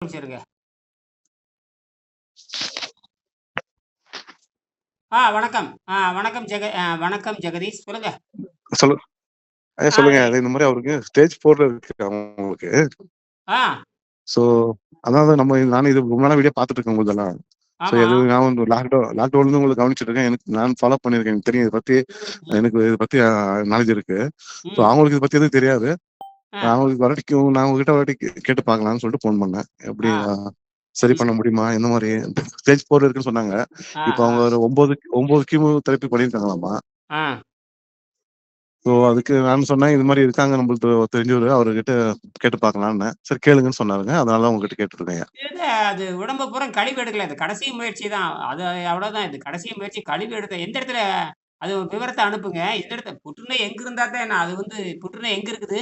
ஆரம்பிச்சிருங்க. வணக்கம். வணக்கம் ஜெகதீஷ். சொல்லுங்க. சொல்லு ஆ சொல்லுங்க. எ அது இந்த மாரி அவருக்கு ஸ்டேஜ் 4ல இருக்கு அவங்களுக்கு. ஆ ஸோ, அதாவது நானும் இது ரொம்ப நாளா வீடியோ பார்த்துட்டு இருக்கேன் உங்களுதெல்லாம். ஸோ, ஆமா. நான் வந்து லாக்டவுன்லருந்து உங்கள கவனிச்சுட்டு இருக்கேன். நான் ஃபாலோ பண்ணியிருக்கேன். எனக்கு தெரியும். ம், எனக்கு இத பத்தி நாலேட்ஜ் இருக்கு. ஸோ, ம். அவங்களுக்கு இத பத்தி எதுவும் தெரியாது. அ, அவங்களுக்கு நான் உங்ககிட்ட ஒரு வாட்டி கேட்டு பார்க்கலாம்னு சொல்லிட்டு ஃபோன் பண்ணேன். எப்படி ஆ. சரி சரி, பண்ண சரி. முடியுமா? எந்த மாரி ஸ்டேஜ் 4 இருக்குன்னு சொன்னாங்க. ஆ, இப்ப ஆ, அவங்க ஒரு 9 கீமோ தெரப்பி பண்ணியிருக்காங்களாமா. ஆ. ஸோ, அதுக்கு நான் சொன்னேன், இது மாரி இருக்காங்க நம்மளுக்கு தெரிஞ்சவரு. அவருகிட்ட கேட்டு பார்க்கலான்னேன். சரி கேளுங்கன்னு சொன்னாருங்க. அதனால தான் உங்ககிட்ட கேட்டுருக்கேன்யா. இல்ல அது உடம்ப பூரா கழிவு எடுக்கல. இது கடைசி முயற்சி தான். அது அவ்வளோதான். இது கடைசி முயற்சி கழிவு எடுத்த எந்த இடத்துல அது விவரத்த அனுப்புங்க. எந்த இடத்துல புற்றுநோய் எங்க இருந்தா தான் என்ன அது புற்றுநோய் எங்க இருக்குது?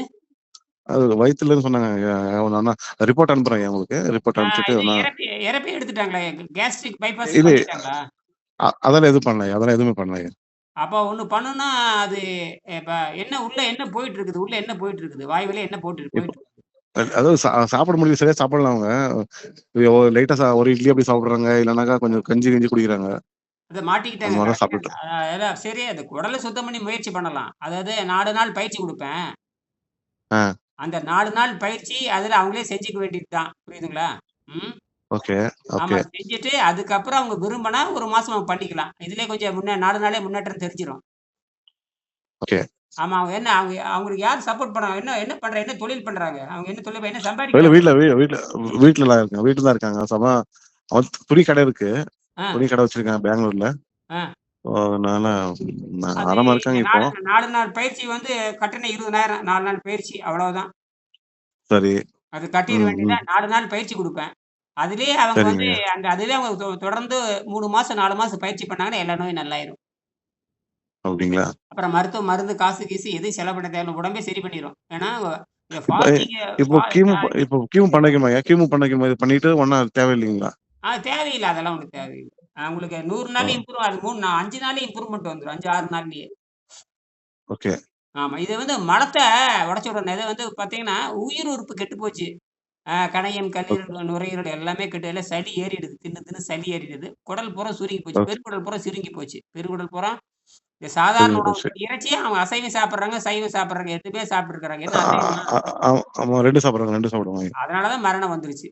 அது வயித்துலன்னு சொன்னாங்க. நான் ரிப்போர்ட் அனுப்புறேன்யா உங்களுக்கு. ரிப்போர்ட் அனுப்பிச்சுட்டு இது நான் இறப்பி எடுத்துட்டாங்களா? கேஸ்ட்ரிக் பைபாஸ் இது பண்ணிட்டாங்களா? அதெல்லாம் எதுவும் பண்ணலையா. அதெல்லாம் எதுவுமே பண்ணலையா. அப்ப ஒண்ணு பண்ணுனா, அது இப்ப உள்ள என்ன போயிட்டு இருக்குது? உள்ள என்ன போயிட்டு இருக்குது? வாய் வழியா என்ன இப்ப போயிட்டு இருக்குது? அதாவது சாப்பிட முடியும். சரியா சாப்பிடல அவங்க. லைட்டா ஒரு இட்லி அப்படி சாப்பிடுறாங்க. இல்லனாக்கா கொஞ்சம் கஞ்சி கிஞ்சி குடிக்கிறாங்க. அத அந்த மாட்டிக்கிட்டாங்க மாரி தான் கரெக்ட்டா. சாப்பிட்டுட்டு அதான் சரி அது குடல சுத்தம் பண்ணி முயற்சி பண்ணலாம். அதாவது 4 நாள் பயிற்சி குடுப்பேன். ஆ. அந்த 4 நாள் பயிற்சி அதுல அவங்களே செஞ்சுக்க வேண்டியது தான். புரியுதுங்களா? ம். ஓகே, ஆமா. ஓகே, செஞ்சுட்டு அதுக்கப்புறம் அவங்க விரும்புனா 1 மாசம் அவங்க பண்ணிக்கலாம். இதுலயே கொஞ்சம் 4 நாளே முன்னேற்றம் தெரிஞ்சிரும். ஓகே. ஆமா. அவங்களுக்கு யார் சப்போர்ட் பண்ணா? என்ன என்ன பண்ற? என்ன தொழில் பண்றாங்க? அவங்க என்ன தொழில் என்ன இல்ல சம்பாதிக்கிறாங்க? வீட்லலாம் இருக்காங்க. வீட்ல தான் இருக்காங்க. அவன் துணி கடை இருக்கு. ஆ, துணி கடை வச்சிருக்கான் பெங்களூர்ல. ஆ. ஸோ, அதனால அது ஆறாம இருக்காங்க இப்போ. 4 நாள் பயிற்சி கட்டணம் 20,000 4 நாள் பயிற்சி அவ்வளவுதான். சரி. அது கட்டிற ம், ம். வேண்டியதுதான். 4 நாள் பயிற்சி குடுப்பேன். அதிலேயே அவங்க சரிங்கய்யா. அதிலேயே அவங்க தொடர்ந்து 3 மாசம், 4 மாசம் பயிற்சி பண்ணாங்கன்னா, எல்லா நோயும் நல்லாயிரும். அப்படிங்களா? அப்புறம் மருந்து, காசு கீசு எதுவும் செலவு பண்ண தேவையில்ல. உடம்பே சரி பண்ணிரும். ஏன்னா, இந்த இப்ப ஃபாஸ்டிங் இப்போ ஃபா கீமோ அ இப்போ கீமோ பண்ணிக்கணுமாய்யா? கீமோ பண்ணிக்கணுமா? இது பண்ணிட்டு ஒண்ணா தேவையில்லைங்களா? தேவையில்ல. அதெல்லாம் ஒண்ணும் தேவையில்ல. உங்களுக்கு 100 ஓ! நாள்ல இம்ப்ரூவ் அது 5 நாள்ல இம்ப்ரூவ்மென்ட் வந்துரும். 5, 6 நாள்லயே. ஓகே. ஆமா. இது மலத்த உடைச்சு விடணும். இது பார்த்தீங்கன்னா, உயிர் உறுப்பு கெட்டு போச்சு. கணையம், ஓகே. கல்லீரல், நுரையீரல் எல்லாமே கெட்டு எல்லாம் சளி ஏறிடுது. தின்னு தின்னு சளி ஏறிடுது. குடல் பூரா சுருங்கி போச்சு. ஓகே. பெருங்குடல் பூரா சுருங்கி போச்சு. பெருங்குடல் பூரா இந்த சாதாரண சரிங்க உணவு போச்சு. இறைச்சியே அவங்க அசைவம் சாப்பிடுறாங்க, சைவம் சாப்பிடுறாங்க. 2மே சாப்பிட்டுருக்காங்க. ஆ என்ன அசைவமா? ஆ ஆ ஆமா 2 சாப்பிடுறாங்க, 2 சாப்பிடுவாங்க. அதனால தான் மரணம் வந்துருச்சு.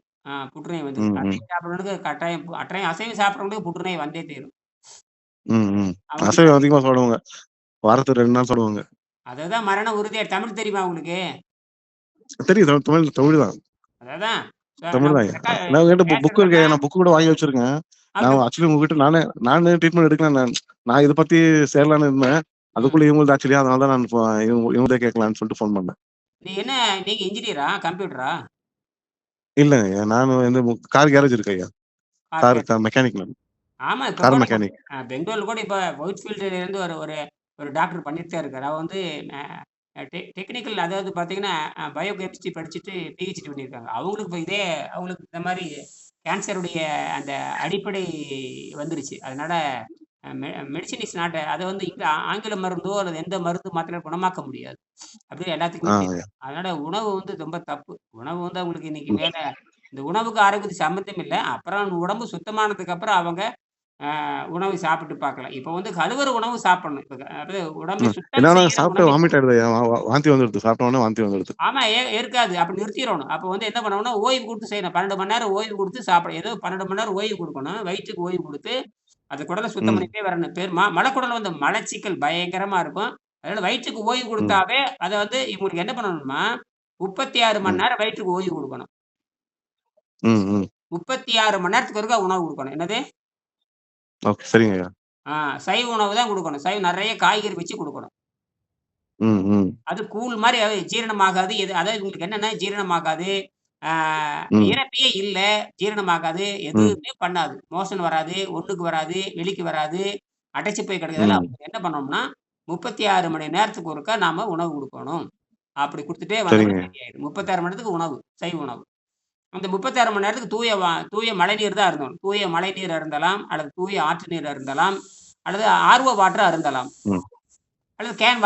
புற்றுநோய் வந்துருச்சு. ம், ம். அசைவம் சாப்பிடுறவனுக்கு கட்டாயம் அசைவம் சாப்பிடுறவங்களுக்கு புற்றுநோய் வந்தே தீரும். ம், ம். அவங்களுக்கு அசைவம் அது அதிகமா சாப்பிடுவாங்க. வாரத்துக்கு 2 நாள் சாப்பிடுவாங்க. அதுதான் மரண உறுதியா தமிழ் தெரியுமா உங்களுக்கு? தெரியும். தமிழ் தமிழ் தான். அததான். தமிழ் நம்ம தான்யா. நான் என்கிட்ட புக் இருக்கு. பேசுறதெல்லாம் நான் புக் கூட வாங்கி வச்சிருக்கேன். அந்த நான் ஆக்சுவலி உங்ககிட்ட நானே ட்ரீட்மெண்ட் எடுக்கலாம். நான் இத பத்தி சேரலான்னு இருந்தேன். ம். அதுக்குள்ள இவங்கள்து ஆக்சுவலி அதனால தான் நான் இவங்கள்ட்ட கேட்கலான்னு சொல்லிட்டு ஃபோன் பண்ணேன். நீ என்ன நீங்க இன்ஜினியரா? கம்ப்யூட்டரா? இல்லங்க. நானு வந்து கார் கேரேஜ் இருக்கு ஐயா. கார் கார் மெக்கானிக் நான். ஆமா. இப்ப கார் கூட மெக்கானிக். பெங்களூர்ல கூட இப்ப ஒயிட்ஃபீல்டுலேருந்து ஒரு ஒரு ஒரு டாக்டர் பண்ணிட்டு தான் இருக்காரு. அவர் டெக்னிக்கல் அதாவது பார்த்தீங்கன்னா, பயோ கெமிஸ்ட்ரி படிச்சுட்டு பிஹெச்டி பண்ணியிருக்காங்க. அவங்களுக்கு இப்ப அவங்களுக்கு இந்த மாரி கேன்சருடைய அந்த அடிப்படை வந்துருச்சு. அதனால மெடிசின் இஸ் நாட் அத இங்க ஆங்கில மருந்தோ அல்லது எந்த மருந்து மாத்திரையோ குணமாக்க முடியாது. அப்படியே எல்லாத்துக்குமே தெரியும். ஐயா. அதனால உணவு ரொம்ப தப்பு. உணவு அவங்களுக்கு இன்னைக்கு ம். மேல இந்த உணவுக்கு ஆரோக்கியத்துக்கு சம்மந்தம் இல்ல. அப்புறம் உடம்பு சுத்தமானதுக்கு அப்புறம் அவங்க உணவு சாப்பிட்டு பார்க்கலாம். இப்ப கழுவுற உணவு சாப்பிடணும். இப்ப அதாவது உடம்பை ம். சுத்தம் என்னன்னா செய்கிற சாப்பிட்டு உணவை வாமிட் ஆயிடுதுய்யா. வாந்தி வந்துடுது. சாப்பிட்ட உடனே வாந்தி வந்துடுது. ஆமா இருக்காது. அப்ப நிறுத்திறணும். அப்ப என்ன பண்ணணும்னா, ஓய்வு குடுத்து செய்யணும். 12 மணி நேரம் ஓய்வு குடுத்து சாப்பிட ஏதோ 12 மணி நேரம் ஓய்வு குடுக்கணும். வயிற்றுக்கு ஓய்வு குடுத்து, அந்த குடல சுத்தம் ம், பண்ணிட்டே வரணும். மலக்குடல்ல மலச்சிக்கல் பயங்கரமா இருக்கும். அதனால வயிற்றுக்கு ஓய்வு ம், குடுத்தாவே அத இவங்களுக்கு என்ன பண்ணணும்னா, 36 மணி ம், நேரம் வயிற்றுக்கு ஓய்வு குடுக்கணும். ம், ம். 36 மணி நேரத்துக்கு ஒருக்கா உணவு குடுக்கணும். என்னது? ஓகே. சரிங்க ஐயா. ஆ சைவ உணவு தான் குடுக்கணும். சைவம் நெறைய காய்கறி வச்சு குடுக்கணும். ம், ம், அது கூழ் மாரி ஜீரணமாகாது. அதாவது உங்களுக்கு என்னன்னா ஜீரணமாகாது. ஆ ம், இரைப்பையே இல்ல. ஜீரணமாகாது. ம், எதுவுமே பண்ணாது. மோஷன் வராது, ஒண்ணுக்கு வராது, வெளிக்கு வராது. அடைச்சு போய் கிடக்குதுல்ல. ம். அப்ப என்ன பண்ணோம்னா, 36 மணி நேரத்துக்கு ஒருக்கா நாம உணவு குடுக்கணும். அப்படி குடுத்துட்டே வந்தோம்னா சரிங்க. சரியாயிடும். 36 மணி நேரத்துக்கு உணவு, சைவ உணவு. அந்த 36 மணி நேரத்துக்கு தூய மழைநீர் தான் அருந்தணும். தூய மழைநீர் அருந்தலாம், அல்லது தூய ஆற்று நீர் அருந்தலாம், அல்லது ஆர்ஓ வாட்டர் அருந்தலாம். ம், அல்லது கேன்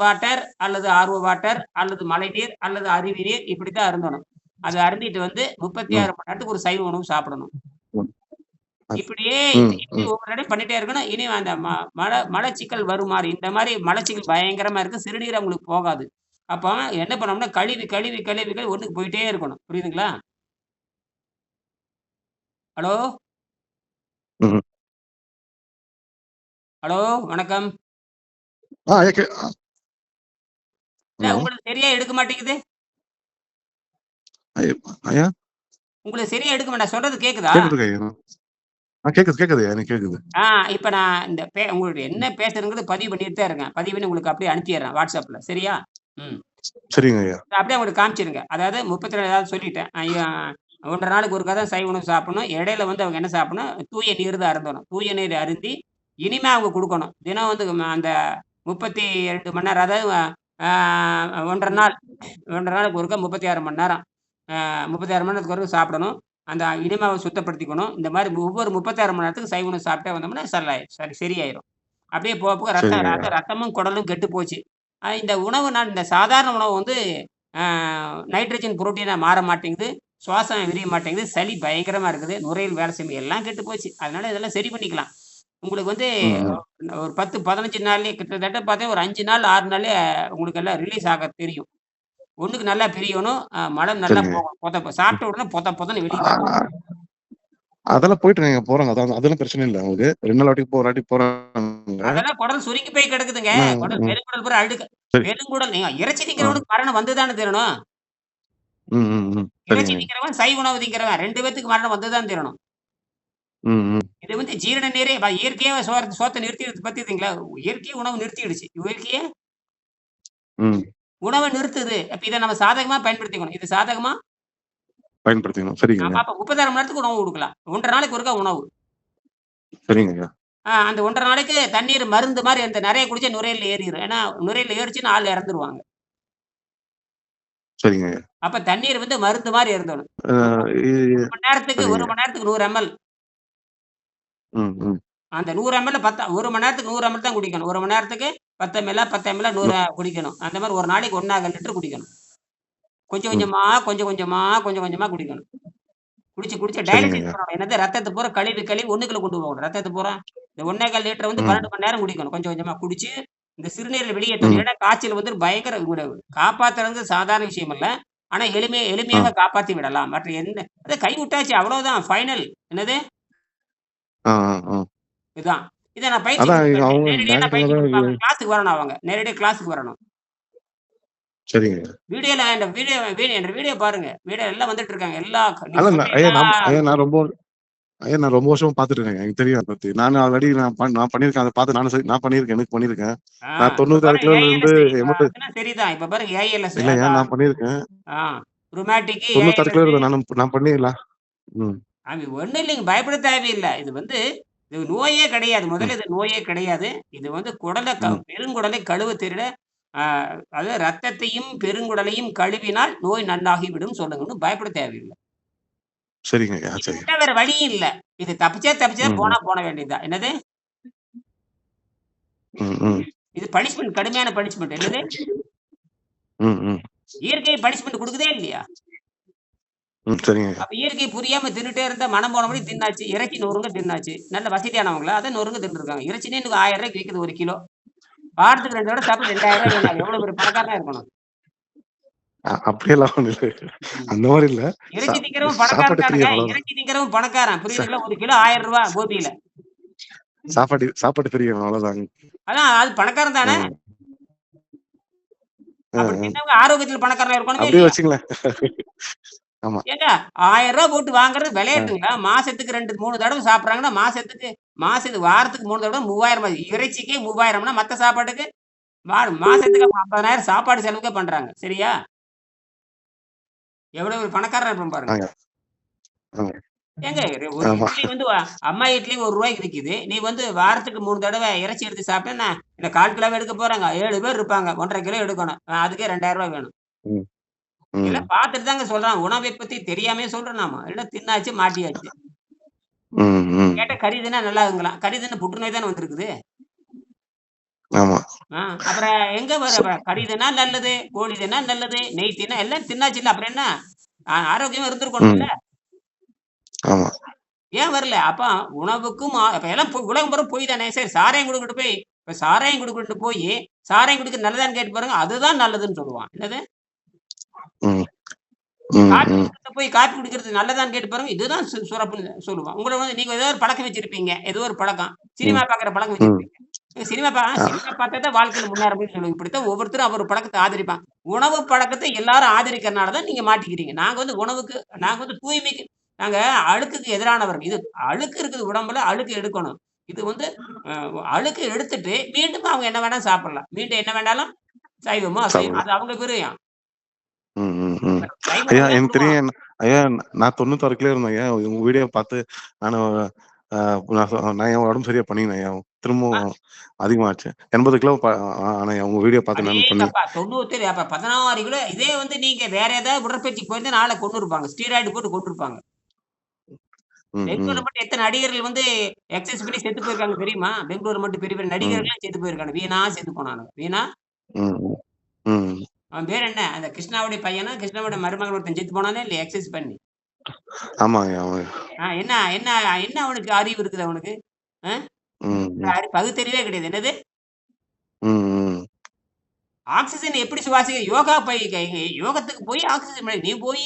வாட்டர் அல்லது ஆர்ஓ வாட்டர் அல்லது மழைநீர் அல்லது அருவி நீர் இப்படித்தான் அருந்தணும். அத அருந்திட்டு வந்து ம். 36 மணி நேரத்துக்கு ஒரு சைவ உணவு சாப்பிடணும். ம். அ. இப்படியே ம். இப்படி ம். ஒவ்வொரு தடவையும் பண்ணிட்டே இருக்கணும். இனி அந்த மலச்சிக்கல் வருமாறு இந்த மாரி மலச்சிக்கல் பயங்கரமா இருக்கு. சிறுநீர் அவங்களுக்கு போகாது. அப்ப என்ன பண்ணோம்னா கழுவி, கழுவி, கழுவி, கழுவி ஒண்ணுக்கு போயிட்டே இருக்கணும். புரியுதுங்களா? ஹலோ? ம். ஹலோ? வணக்கம். ஐயா இல்ல ஹலோ. உங்களுக்கு சரியா எடுக்க மாட்டேங்குது. ஐயா ஐயா உங்களுக்கு சரியா எடுக்க மாட்டேன். சொல்றது கேக்குதா? கேட்டுட்டு இருக்கேன் ஐயா. கேக்குது, கேக்குதுய்யா. எனக்கு கேக்குது. இப்ப நான் இந்த உங்களுடைய என்ன பேசுறதுங்கிறது பதிவு பண்ணிட்டு தான் இருக்கேன். பதிவு பண்ணி உங்களுக்கு அப்படியே அனுப்பிடுறேன் WhatsAppல. சரியா? ம். சரிங்க ஐயா. அப்படியே அவங்களுக்கு காமிச்சிருங்க. அதாவது 32 ஏதாவது சொல்லிட்டேன். 1 1/2 நாளுக்கு ஒருக்கா தான் சைவ உணவு சாப்பிடணும். இடையில வந்து அவங்க என்ன சாப்பிடணும், தூய நீர் தான் அருந்தணும். தூய நீர் அருந்தி, இனிமே அவங்க குடுக்கணும். தினம் வந்து அந்த 32 மணி நேரம் அதாவது ஆ 1 1/2 நாள் 1 1/2 நாளுக்கு ஒருக்கா 36 மணி நேரம். 36 மணி நேரத்துக்கு ஒருக்கா சாப்பிடணும். அந்த இனிமாவ சுத்தப்படுத்திக்கணும். இந்த மாரி ஒவ்வொரு 36 மணி நேரத்துக்கு சைவ உணவு சாப்பிட்டே வந்தோம்னா சரியாயிரும். அப்படியே போக போக சரிங்க ஐயா. ரத்தமும், குடலும் கெட்டு போச்சு. இந்த உணவு நான் இந்த சாதாரண உணவு வந்து அ நைட்ரஜன் புரோட்டீனா மாற மாட்டேங்குது. சுவாசம் விரிய மாட்டேங்குது. சளி பயங்கரமா இருக்குது. நுரையீரல் வேலை செய்ய எல்லாம் கெட்டு போச்சு. அதனால இதெல்லாம் சரி பண்ணிக்கலாம். உங்களுக்கு வந்து ம். ம். ஒரு 10, 15 நாள்லயே கிட்டத்தட்ட பார்த்தா ஒரு 5 நாள், 6 நாள்லயே உங்களுக்கு எல்லாம் ரிலீஸ் ஆக தெரியும். ஒண்ணுக்கு நல்லா பிரியணும். மலம் நல்லா சரிங்க. போகணும். ம். சாப்பிட்ட உடனே பொதன்னு வெளிய அ வரணும். அதெல்லாம் போயிட்டுருக்கேங்க. போறாங்க. அதெல்லாம் பிரச்சனை இல்ல அவங்களுக்கு. 2 நாள் வாட்டி ஒரு வாட்டி போறாங்க. அதெல்லாம் குடல் சுருங்கி போய் கிடக்குதுங்க. ஆனா ம். பெருங்குடல் பூரா அழுக்கு. சரி. பெருங்குடல் நீங்க இறைச்சி ஆ. திங்கிறவனுக்கு மரணம் வந்து தானே தீரணும். ம். ம். ம். இறைச்சி சரிங்க. திங்கிறவன், சைவ உணவு திங்கிறவன் 2 பேத்துக்கு மரணம் வந்து தான் தீரணும். ம். ம். இது வந்து ஜீரண நீரே இயற்கையாவே சோத்த நிறுத்திடுது பாத்துட்டீங்களா? இயற்கையே உணவு நிறுத்திடுச்சு. இயற்கையே ம். உணவ நிறுத்துது. அப்ப இத நம்ம சாதகமா பயன்படுத்திக்கணும். இது சாதகமா பயன்படுத்திக்கணும். சரிங்க ஆமா ஐயா. அப்ப 36 மணி நேரத்துக்கு உணவு குடுக்கலாம். 1 1/2 நாளைக்கு ஒருக்கா உணவு. சரிங்க ஐயா. அந்த 1 1/2 நாளைக்கு தண்ணீர் மருந்து மாரி அந்த நெறைய குடிச்சா நுரையீரல்ல ஏறிரும். ஏன்னா நுரையீரல்ல ஏறிச்சுன்னா ஆள் இறந்துருவாங்க. சரிங்க ஐயா. அப்ப தண்ணீர் வந்து மருந்து மாரி இருந்தணும். அ இ 1 மணி நேரத்துக்கு சரிங்க 1 ஐயா. மணி நேரத்துக்கு 100 எம்எல். ம். ம். அந்த 100 எம்எல் 1 மணி நேரத்துக்கு 100 எம்எல் தான் குடிக்கணும். 1 மணி நேரத்துக்கு 10 எம்எல் 10 எம்எல் ம். 100 குடிக்கணும். அந்த மாரி ஒரு நாளைக்கு 1 1/4 லிட்டர் குடிக்கணும். கொஞ்சம் ம். கொஞ்சமா, கொஞ்சம் கொஞ்சமா, கொஞ்சம் கொஞ்சமா குடிக்கணும். குடிச்சு சரிங்க டயாலிசிஸ் ஐயா. பண்ணணும். என்னது ரத்தத்த பூரா கழுவி கழுவி ஒண்ணுக்குள்ள கொண்டு போகணும். ரத்தத்த பூரா இந்த 1 1/4 லிட்டர் வந்து ம். 12 மணி நேரம் குடிக்கணும். கொஞ்சம் கொஞ்சமா குடிச்சு, இந்த சிறுநீரல் வெளியேத்தணும். ம். இல்லன்னா காய்ச்சல் வந்து பயங்கர காப்பாத்துறது சாதாரண விஷயம் இல்ல. ஆனா ஆ. எளிமையாக காப்பாத்தி விடலாம். மற்ற அத கை விட்டாச்சு அவ்வளவுதான் ஃபைனல். என்னது? ஆ. ஆ. ஆ. இதுதான். இத நான் பயிற்சி அதான் குடுப்பேன். அவங்க நேரடியா நான் டாக்டர் பயிற்சி தான் குடுப்பேன். கிளாஸ்க்கு வரணும் அவங்க. நேரடியா கிளாஸ்க்கு வரணும். சரிங்க ஐயா. வீடியோல இந்த வீடியோ பாருங்க. வீடியோ எல்லாம் வந்துட்டு இருக்காங்க. நீங்க அதான் சொல்ற ஐயா எல்லா ஐயா நான் ரொம்ப வருஷமா பார்த்துட்டு இருக்கேங்க. எனக்கு தெரியும் அத பத்தி. நானும் ஆல்ரெடி நான் பண்ணியிருக்கேன். அத பார்த்து நான் பண்ணியிருக்கேன். எனக்கு பண்ணியிருக்கேன். நான் இப்ப 96 பாருங்க கிலோல இருந்து ஏஎல்எஸ் இப்ப 80 அதெல்லாம் சரிதான். இப்ப பாருங்க ஏஎல்எஸ் இல்லைங்க நான் அதான் பண்ணியிருக்கேன். ஆ ருமேட்டிக், 96 கிலோ ஏஎல்எஸ் இருந்தேன். நான் பண்ணிடலாம். ம். அது ஒண்ணும் இல்லைங்க. பயப்பட தேவையில்ல. இது நோயே கிடையாது. ம். முதல்ல இது நோயே கிடையாது. இது வந்து ம். பெருங்குடலை கழுவ தெரியல. ஆ அதாவது ரத்தத்தையும், பெருங்குடலையும் கழுவினால் நோய் நன்னாகிவிடும் சொல்லுங்கன்னு பயப்பட தேவையில்ல. சரிங்க ஐயா. இத சரி. விட்டா வேற வழியும் இல்ல. இது தப்பிச்சா ம். ம். போனா போன வேண்டியது தான். என்னது? ம். ம். இது பனிஷ்மென்ட் கடுமையான பனிஷ்மென்ட். என்னது? ம். ம். இயற்கை பனிஷ்மென்ட் குடுக்குதா இல்லையா? ம். சரிங்க ஐயா. அப்ப இயற்கை புரியாம தின்னுட்டே இருந்தா மனம் போனபடி தின்னாச்சு. இறைச்சி நொறுங்க தின்னாச்சு. நல்ல வசதியானவங்களா? அதான் நொறுங்க தின்னுருக்காங்க. இறைச்சினே இன்னைக்கு ரூ. 1000 விக்குது 1 கிலோ. வாரத்துக்கு 2 தடவ சாப்பிட ரூ. 2000 வேணும். அது எவ்வளவு பெரிய பணக்காரனா இருக்கணும். அப்படியெல்லாம் ஒண்ணும் இல்ல. ம். அந்த மாரி இல்ல. சா இறைச்சி திங்கிறவன் பணக்காரன் சாப்பாட்டு தானங்க. பிரியன் அவ்வளவுதான். இறைச்சி திங்கிறவன் பணக்காரன். ச புரியுதுங்களா? 1 கிலோ ரூ. 1000 கோபியில. சாப்பாட்டு பிரியன் அவ்வளவுதாங்க. அதான் அது பணக்காரன் தானே. ம். அப்படி ம். தின்னவங்க ஆரோக்கியத்துல பணக்காரனா இருக்கணுமே அப்படியே இல்லையா? வச்சுங்களேன். ஆமா. ஏங்க ரூ. 1000 போட்டு வாங்குறது அ. விளையாட்டுங்களா? மாசத்துக்கு 2, 3 தடவ சாப்பிடுறாங்கன்னா, வாரத்துக்கு 3 தடவ 3000 இறைச்சிக்கே 3000ன்னா மத்த சாப்பாட்டுக்கு மாசத்துக்கு 50,000 சாப்பாடு செலவுக்கே பண்றாங்க. சரியா? எவ்வளவு ஒரு பணக்காரனா இருப்பான் பாருங்க. ஆங்க. ஆ. ஏங்க ஒரு ஆமா. இட்லி வந்து அம்மா இட்லி ரூ. 1 விக்குது. நீ வந்து வாரத்துக்கு 3 தடவ இறைச்சி எடுத்து சாப்பிட்டா, என்ன 1/4 கிலோவா எடுக்க போறாங்க. 7 பேர் இருப்பாங்க. 1 1/2 கிலோ எடுக்கணும். அதுக்கே ரூ. 2000 வேணும். ம். ம். எல்லாம் பார்த்துட்டு தாங்க சொல்றான். உணவை பத்தி தெரியாமயே சொல்றோம் நாம. எல்லாம் தின்னாச்சு, மாட்டியாச்சு. ம். ம். கேட்டா கறி தின்னா நல்லாகுங்களாம். கறி தின்னு புற்றுநோய் தானே வந்திருக்குது. ஆமா. ஆ அப்புறம் எங்க ச கறி தின்னா நல்லது, கோழி தின்னா நல்லது, நெய் தின்னா எல்லாம் தின்னாச்சுல்ல. அப்புறம் என்ன? ஆரோக்கியமா இருந்திருக்கணும்ல. ஆமா. ஏன் வரல? அப்ப உணவுக்கும் அப்ப எல்லாம் உலகம் பூரா பொய் தானே. சரி சாராயம் குடுக்கிட்டு போய் இப்ப சாராயம் குடுக்கிட்டு போயி, சாராயம் குடிக்கிறது நல்லதான்னு கேட்டு பாருங்க. அதுதான் நல்லதுன்னு சொல்லுவான். என்னது? ம். ம். காப்பி ம். குடிக்கிறத போய் காப்பி குடிக்கிறது நல்லதான்னு கேட்டு பாருங்க. இதுதான் சுரப்புன்னு சொல்லுவான். உங்கள வந்து நீங்க ஏதோ ஒரு பழக்கம் வச்சிருப்பீங்க. ஏதோ ஒரு பழக்கம். சினிமா ம். பார்க்குற பழக்கம் ம். வச்சிருப்பீங்க. சினிமா சினிமா பார்த்தா தான் வாழ்க்கையில முன்னேற முடியும்னு சொல்லுவாங்க. இப்படித்தான் ஒவ்வொருத்தரும் அவர் பழக்கத்த ஆதரிப்பாங்க. உணவு பழக்கத்த எல்லாரும் ஆதரிக்கிறனால தான் நீங்க மாட்டிக்கிறீங்க. நாங்க வந்து தூய்மைக்கு நாங்க அழுக்குக்கு எதிரானவர்கள். இது அழுக்கு இருக்குது உடம்புல, அழுக்கு எடுக்கணும். இது வந்து அ அழுக்கு எடுத்துட்டு மீண்டும் அவங்க என்ன வேணா சாப்பிடலாம். மீண்டும் என்ன வேணாலும் சைவமோ, அசைவமோ அது சாப்பிடலாம். அவங்க விருப்பம். ம். ம். ம். சைவம் ஐயா நல்லா எனக்கு விடுவான். தெரியும். ஐயா நான் 96 கிலோ இருந்தேன் ஐயா. உங்க வீடியோ பார்த்து நானும் நான் என் உடம்பு சரியா பண்ணினேன் ஐயா. திரும்பவும் அதிகமாச்சு. 80 கிலோ ஆனேன் உங்க வீடியோ பார்த்து நான் பண்ணி. அடேங்கப்பா! 97 அப்ப 16 கிலோ. இதே வந்து நீங்க வேற ஏதாவது உடற்பயிற்சிக்கு போயிருந்தா ஆள கொன்னுருப்பாங்க. ஸ்டீராய்டு போட்டு கொன்றுப்பாங்க. ம். பெங்களூர்ல ம். மட்டும் எத்தன நடிகர்கள் வந்து எக்சர்சைஸ் பண்ணி செத்து போயிருக்காங்க தெரியுமா? பெங்களூர்ல மட்டும் பெரிய பெரிய ம். நடிகர்கள்லாம் செத்து போயிருக்காங்க. வீணா செத்து போனானுங்க. வீணா ம். ம். ம். அவன் பேர் என்ன? அந்த கிருஷ்ணாவுடைய பையனா? கிருஷ்ணாவுடைய மருமகன் ஒருத்தன் செத்து போனானா இல்லையா? எக்சர்சைஸ் பண்ணி. ஆமாங்க. ஆமாங்க. என்ன என்ன என்ன அவனுக்கு அறிவு இருக்குது அவனுக்கு? அ ம். ம். பகுத்தறிவே கிடையாது. என்னது? ம். ம். ஆக்ஸிஜன் எப்படி யோகத்துக்கு போய் ஆக்ஸிஜன் நீ போய்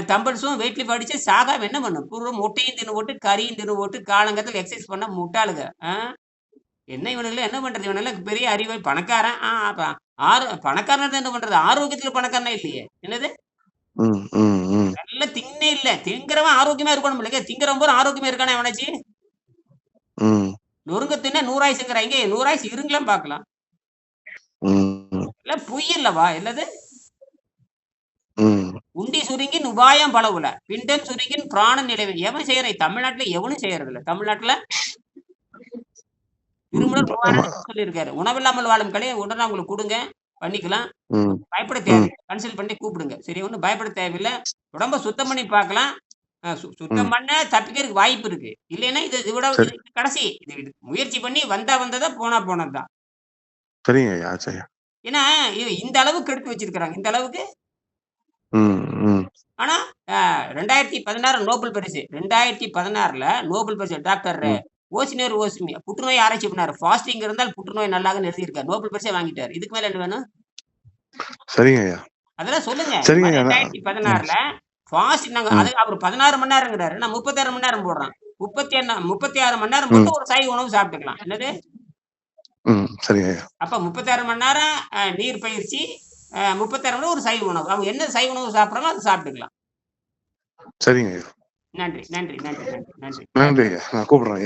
தம்பிள்ஸும் வெயிட் லிஃப்ட் அடிச்சு சாகாம என்ன பண்ணும்? பூரா முட்டையும் தின்னு போட்டு, கறியும் தின்னு போட்டு, காலங்காத்தால எக்சர்சைஸ் பண்ணா முட்டாளுக. என்ன இவனுங்கலாம் என்ன பண்றது? இவனெல்லாம் பெரிய அறிவாளி பணக்காரன். அப்ப பணக்காரனா இருந்தா என்ன பண்றது? ஆரோக்கியத்துல பணக்காரனா இல்லையே. என்னது? ம். ம். ம். நல்ல திண்ணே இல்ல. திங்கிறவன் ஆரோக்கியமா இருக்கணும் இல்லைங்க. திங்கிறவன் பூரா ஆரோக்கியமா இருக்கானா எவனாச்சு? ம். நொறுங்க தின்னா 100 ஆயுசுங்கிறாய்ங்க. 100 ஆயுசு இருங்களேன்னு பார்க்கலாம். ம். எல்லாம் பொய் அல்லவா? என்னது? ம். உண்டி சுருங்கின் உபாயம் பலவுல. பிண்டம் சுருங்கின் பிராணன் நிலவில். எவன் செய்யறான்? தமிழ்நாட்டுல எவனும் செய்யறதில்ல. தமிழ்நாட்டுல திருமூலர் ஆமா. சொல்லியிருக்காரு. உணவில்லாமல் வாழும் கலையை உடனே அவங்களுக்கு குடுங்க. பண்ணிக்கலாம். ம். பயப்பட ம். தேவையில்ல. கன்சல்ட் பண்ணி கூப்பிடுங்க. சரி ஒண்ணும் பயப்பட தேவையில்ல. உடம்ப சுத்தம் பண்ணி பார்க்கலாம். சுத்தம் ம். பண்ண தப்பிக்கிறதுக்கு வாய்ப்பு இருக்கு. இல்லைன்னா இது இத விட சரி. இது கடைசி. இது முயற்சி பண்ணி வந்தா வந்ததா, போனா போனது தான். சரிங்க ஐயா. சரிங்க. ஏன்னா இந்த அளவுக்கு எடுத்து வச்சிருக்கிறாங்க. இந்த அளவுக்கு ம். ம். ஆனா 2016 நோபல் பரிசு. 2016ல நோபல் பரிசு டாக்டர் ம். ஓசினியர் ஓஸ்மி புற்றுநோய் ஆராய்ச்சி பண்ணாரு. ஃபாஸ்டிங் இருந்தால் புற்றுநோய் நல்லாகும்னு எழுதியிருக்காரு. நோபல் பரிசே வாங்கிட்டாரு. இதுக்கு மேல என்ன வேணும்? சரிங்க ஐயா. அதெல்லாம் சொல்லுங்க. இந்த சரிங்க மாரி ஐயா. ம். 2016ல ஃபாஸ்டிங் நாங்க ம். அது அவரு 16 மணி நேரங்கிறாரு. நான் 36 மணி நேரம் போடுறான். 36 மணி நேரம் ம். மட்டும் ஒரு சைவ உணவு சாப்பிட்டுக்கலாம். என்னது? ம். சரிங்க ஐயா. அப்ப 36 மணி நேரம் நீர் பயிற்சி, 36 மணி நேரம் ஒரு சைவ உணவு. அவங்க என்ன சைவ உணவு சாப்பிடுறாங்களோ அத சாப்பிட்டுக்கலாம். சரிங்க ஐயா. நன்றி, நன்றி, நன்றி, நன்றி, நன்றி. நன்றி ஐயா. நான் கூப்பிடுறேன்.